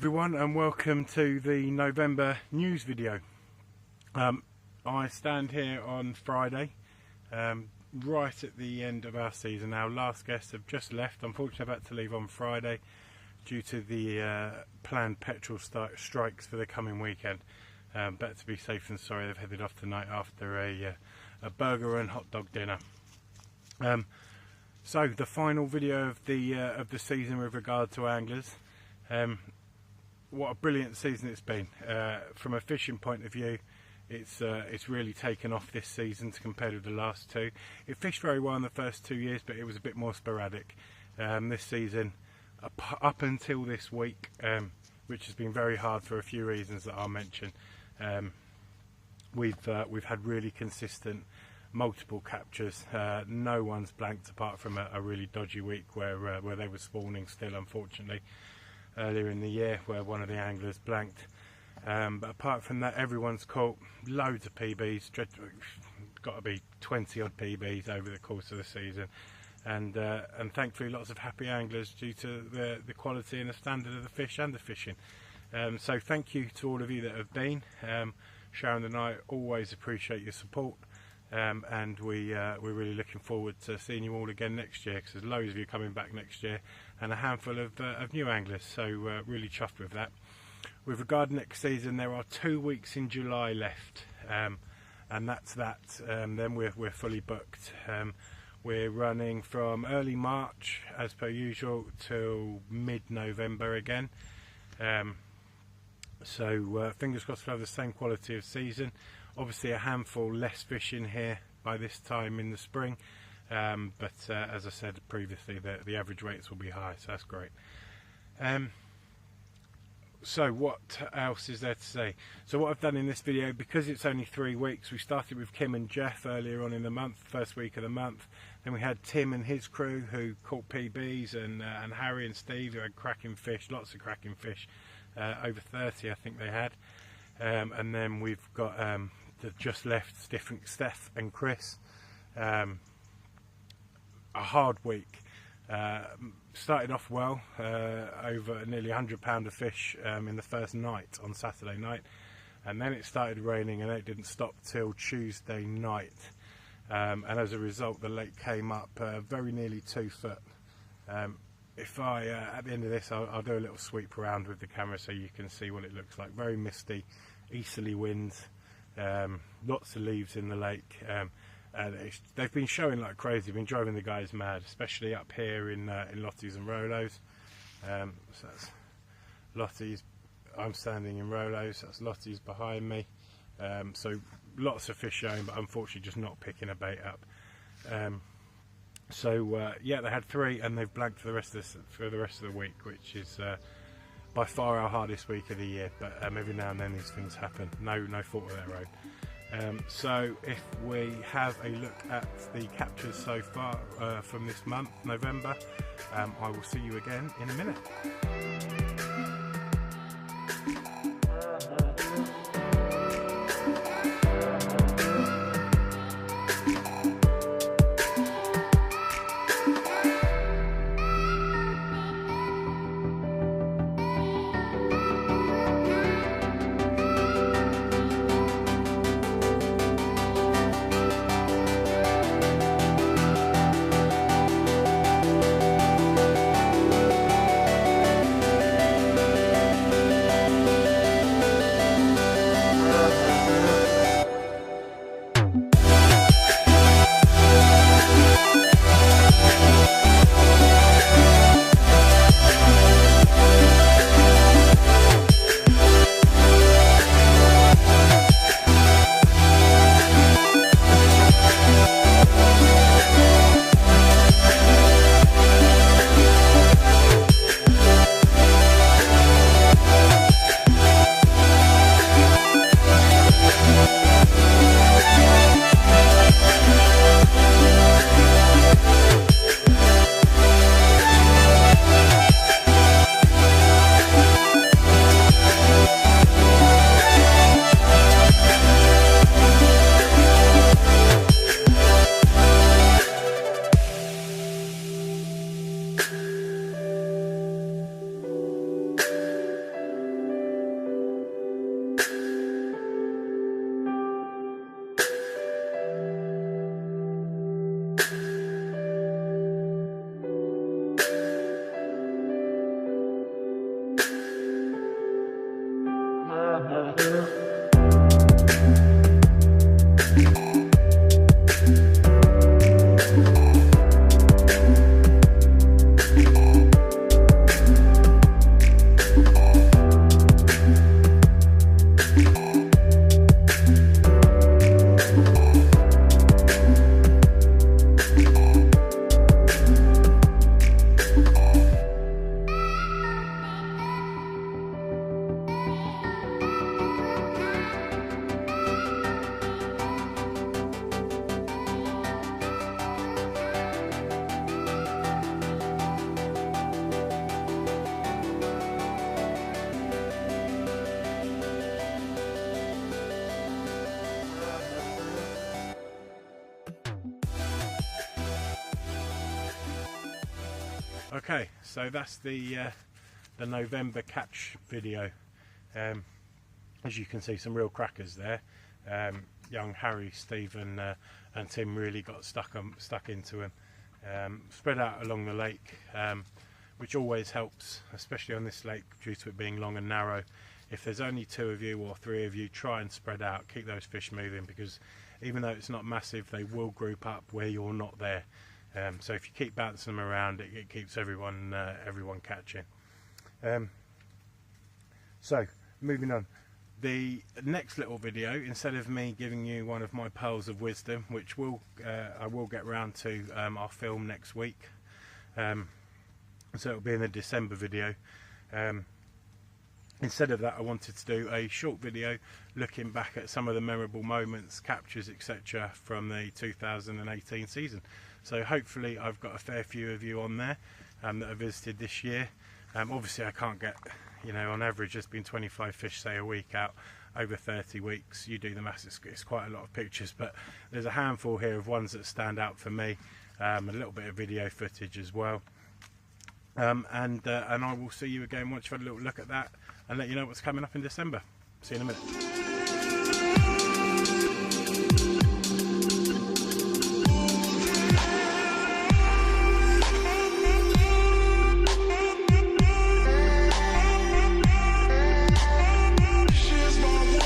everyone, and welcome to the November news video. I stand here on Friday, right at the end of our season. Our last guests have just left. Unfortunately, I've had to leave on Friday due to the planned petrol strikes for the coming weekend. Better to be safe than sorry. They've headed off tonight after a burger and hot dog dinner. So the final video of the season with regard to anglers. What a brilliant season it's been. From a fishing point of view, it's really taken off this season compared with the last two. It fished very well in the first 2 years, but it was a bit more sporadic. This season, up until this week, which has been very hard for a few reasons that I'll mention, we've had really consistent multiple captures. No one's blanked apart from a really dodgy week where they were spawning still, unfortunately, earlier in the year, where one of the anglers blanked. But apart from that, everyone's caught loads of PBs. Got to be 20 odd PBs over the course of the season, and thankfully lots of happy anglers due to the quality and the standard of the fish and the fishing. So thank you to all of you that have been. Sharon and I always appreciate your support, and we're really looking forward to seeing you all again next year, because there's loads of you coming back next year and a handful of new anglers, so really chuffed with that. With regard to next season, there are 2 weeks in July left, and that's that. Then we're fully booked. We're running from early March as per usual till mid-November again. So fingers crossed we'll have the same quality of season. Obviously a handful less fishing here by this time in the spring, but as I said previously, the average rates will be high, so that's great. So what else is there to say? So what I've done in this video, because it's only 3 weeks, we started with Kim and Jeff earlier on in the month, first week of the month. Then we had Tim and his crew who caught PBs, and Harry and Steve who had cracking fish, lots of cracking fish, over 30 I think they had. And then we've got the just left Steph and Chris. A hard week. Started off well, over nearly £100 of fish in the first night on Saturday night, and then it started raining and it didn't stop till Tuesday night, and as a result the lake came up very nearly 2 foot. If I at the end of this I'll do a little sweep around with the camera so you can see what it looks like. Very misty, easterly winds, lots of leaves in the lake. They've been showing like crazy, been driving the guys mad, especially up here in Lottie's and Rolo's. So that's Lottie's, I'm standing in Rolo's, that's Lottie's behind me. So lots of fish showing, but unfortunately just not picking a bait up. Yeah, they had 3 and they've blanked for the rest of the week, which is by far our hardest week of the year. But every now and then these things happen, no fault of their own. So if we have a look at the captures so far from this month, November, I will see you again in a minute. Okay, so that's the November catch video. As you can see, some real crackers there. Young Harry, Stephen and Tim really got stuck into them. Spread out along the lake, which always helps, especially on this lake due to it being long and narrow. If there's only 2 of you or 3 of you, try and spread out, keep those fish moving, because even though it's not massive, they will group up where you're not there. So if you keep bouncing them around, it keeps everyone catching. So moving on, the next little video, instead of me giving you one of my pearls of wisdom, which I will get round to, I'll film next week, so it'll be in the December video. Instead of that, I wanted to do a short video looking back at some of the memorable moments, captures, etc. from the 2018 season. So hopefully I've got a fair few of you on there that have visited this year. Obviously I can't get, on average there's been 25 fish, say, a week out over 30 weeks. You do the maths, it's quite a lot of pictures, but there's a handful here of ones that stand out for me, a little bit of video footage as well. And I will see you again once you've had a little look at that and let you know what's coming up in December. See you in a minute. She's my one.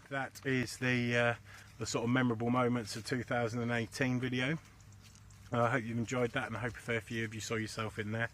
That is the sort of memorable moments of 2018 video. I hope you've enjoyed that, and I hope a fair few of you saw yourself in there.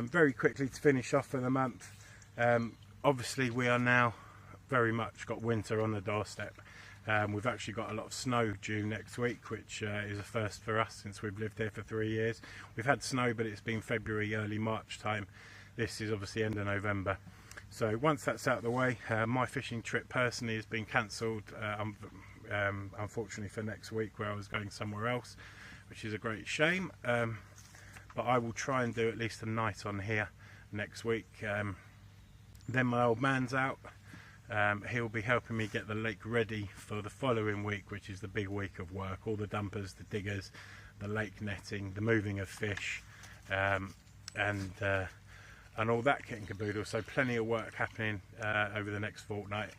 Very quickly to finish off for the month, obviously we are now very much got winter on the doorstep. We've actually got a lot of snow due next week, which is a first for us since we've lived here for 3 years. We've had snow, but it's been February, early March time. This is obviously end of November. So once that's out of the way, my fishing trip personally has been cancelled, unfortunately, for next week, where I was going somewhere else, which is a great shame. But I will try and do at least a night on here next week. Then my old man's out. He'll be helping me get the lake ready for the following week, which is the big week of work. All the dumpers, the diggers, the lake netting, the moving of fish, and all that kit and caboodle. So plenty of work happening over the next fortnight.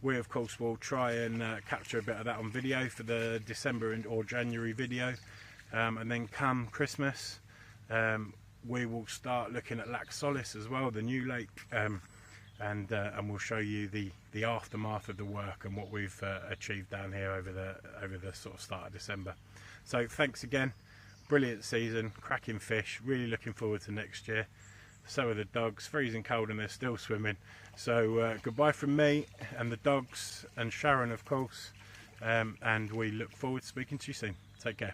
We of course will try and capture a bit of that on video for the December or January video, and then come Christmas we will start looking at Lac Solis as well, the new lake, and we'll show you the aftermath of the work and what we've achieved down here over the sort of start of December. So thanks again, brilliant season, cracking fish, really looking forward to next year. So are the dogs, freezing cold and they're still swimming. So goodbye from me and the dogs and Sharon of course, and we look forward to speaking to you soon. Take care.